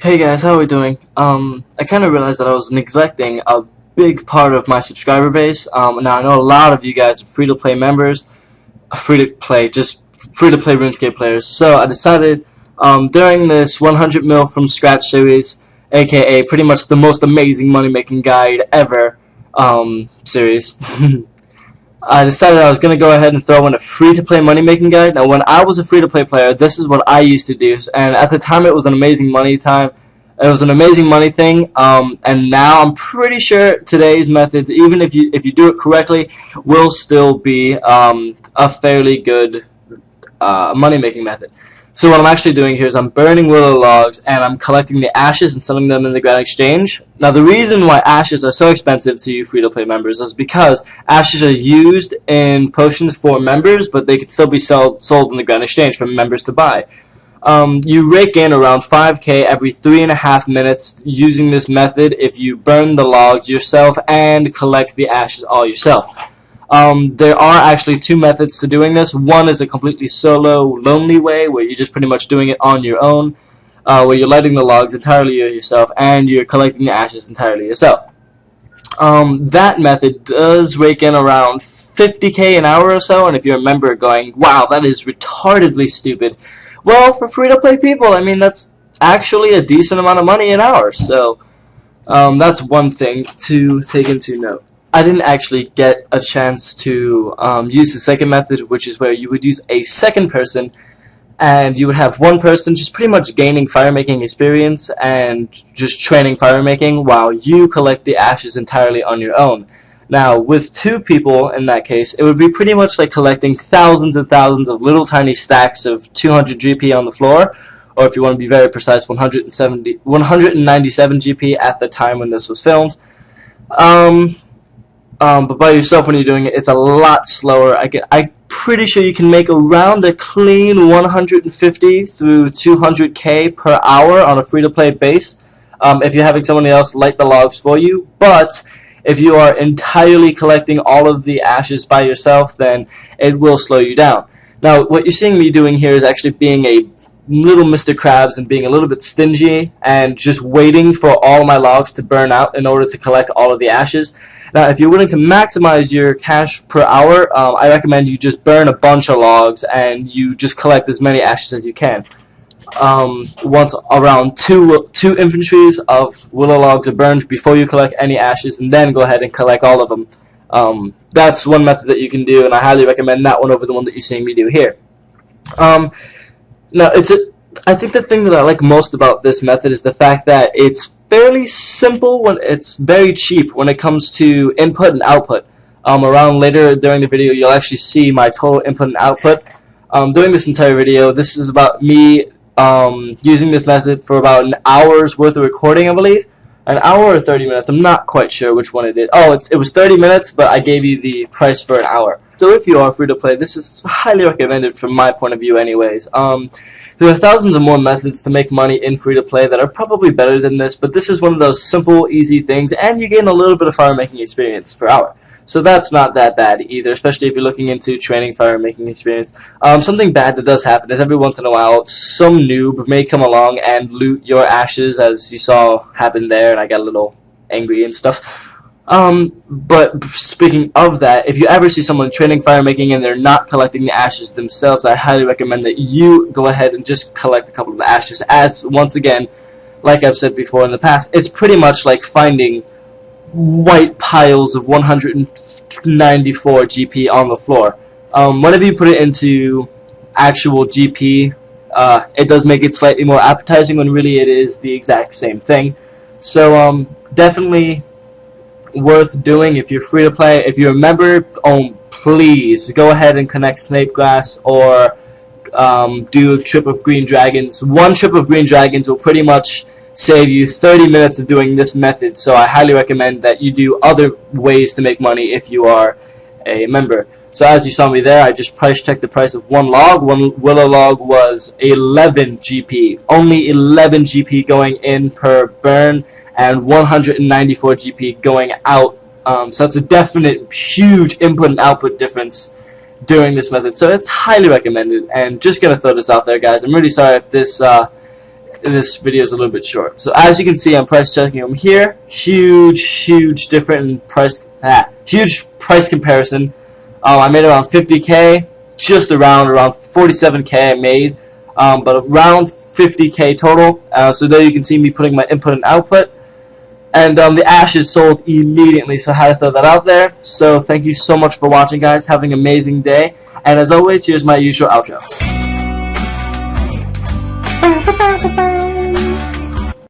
Hey guys, how are we doing? I kind of realized that I was neglecting a big part of my subscriber base. Now I know a lot of you guys are free-to-play members, just free-to-play RuneScape players. So I decided during this 100 mil from scratch series, aka pretty much the most amazing money-making guide ever series, I decided I was going to go ahead and throw in a free-to-play money-making guide. Now, when I was a free-to-play player, this is what I used to do, and at the time it was an amazing money time. It was an amazing money thing, and now I'm pretty sure today's methods, even if you do it correctly, will still be a fairly good money-making method. So what I'm actually doing here is I'm burning willow logs and I'm collecting the ashes and selling them in the Grand Exchange. Now the reason why ashes are so expensive to you free-to-play members is because ashes are used in potions for members, but they could still be sold in the Grand Exchange for members to buy. You rake in around 5k every 3.5 minutes using this method if you burn the logs yourself and collect the ashes all yourself. There are actually two methods to doing this. One is a completely solo, lonely way where you're just pretty much doing it on your own, where you're lighting the logs entirely yourself and you're collecting the ashes entirely yourself. That method does rake in around 50k an hour or so, and if you're a member going, wow, that is retardedly stupid. Well, for free-to-play people, I mean, that's actually a decent amount of money an hour, so that's one thing to take into note. I didn't actually get a chance to use the second method, which is where you would use a second person and you would have one person just pretty much gaining fire making experience and just training fire making while you collect the ashes entirely on your own. Now, with two people in that case, it would be pretty much like collecting thousands and thousands of little tiny stacks of 200 GP on the floor, or if you want to be very precise, 197 GP at the time when this was filmed. But by yourself when you're doing it, it's a lot slower. I'm pretty sure you can make around a clean 150 through 200k per hour on a free-to-play base if you're having someone else light the logs for you. But if you are entirely collecting all of the ashes by yourself, then it will slow you down. Now, what you're seeing me doing here is actually being a little Mr. Krabs and being a little bit stingy and just waiting for all my logs to burn out in order to collect all of the ashes. Now, if you're willing to maximize your cash per hour, I recommend you just burn a bunch of logs and you just collect as many ashes as you can. Once around two inventories of willow logs are burned before you collect any ashes, and then go ahead and collect all of them. That's one method that you can do, and I highly recommend that one over the one that you're seeing me do here. Now, I think the thing that I like most about this method is the fact that it's fairly simple when it's very cheap when it comes to input and output. Around later during the video, you'll actually see my total input and output. During this entire video, this is about me using this method for about an hour's worth of recording, I believe. An hour or 30 minutes, I'm not quite sure which one it is. Oh, it was 30 minutes, but I gave you the price for an hour. So if you are free to play, this is highly recommended from my point of view anyways. There are thousands of more methods to make money in free to play that are probably better than this, but this is one of those simple, easy things, and you gain a little bit of fire making experience per hour. So that's not that bad either, especially if you're looking into training fire making experience. Something bad that does happen is every once in a while some noob may come along and loot your ashes, as you saw happen there, and I got a little angry and stuff. But speaking of that, if you ever see someone training fire making and they're not collecting the ashes themselves, I highly recommend that you go ahead and just collect a couple of the ashes, as once again, like I've said before in the past, it's pretty much like finding white piles of 194 GP on the floor. Whenever you put it into actual GP, it does make it slightly more appetizing when really it is the exact same thing. So definitely worth doing if you're free to play. If you're a member, please go ahead and connect Snape Glass or do a trip of green dragons. One trip of green dragons will pretty much save you 30 minutes of doing this method, so I highly recommend that you do other ways to make money if you are a member. So as you saw me there, I just price checked the price of one log. One willow log was 11 GP. Only 11 GP going in per burn and 194 GP going out. So that's a definite huge input and output difference during this method. So it's highly recommended, and just gonna throw this out there, guys. I'm really sorry if this this video is a little bit short. So as you can see, I'm price checking them here. Huge difference in price. Huge price comparison. I made around 50K, just around 47K I made, but around 50K total. So there you can see me putting my input and output. And the ashes sold immediately, so I had to throw that out there. So thank you so much for watching, guys. Have an amazing day. And as always, here's my usual outro.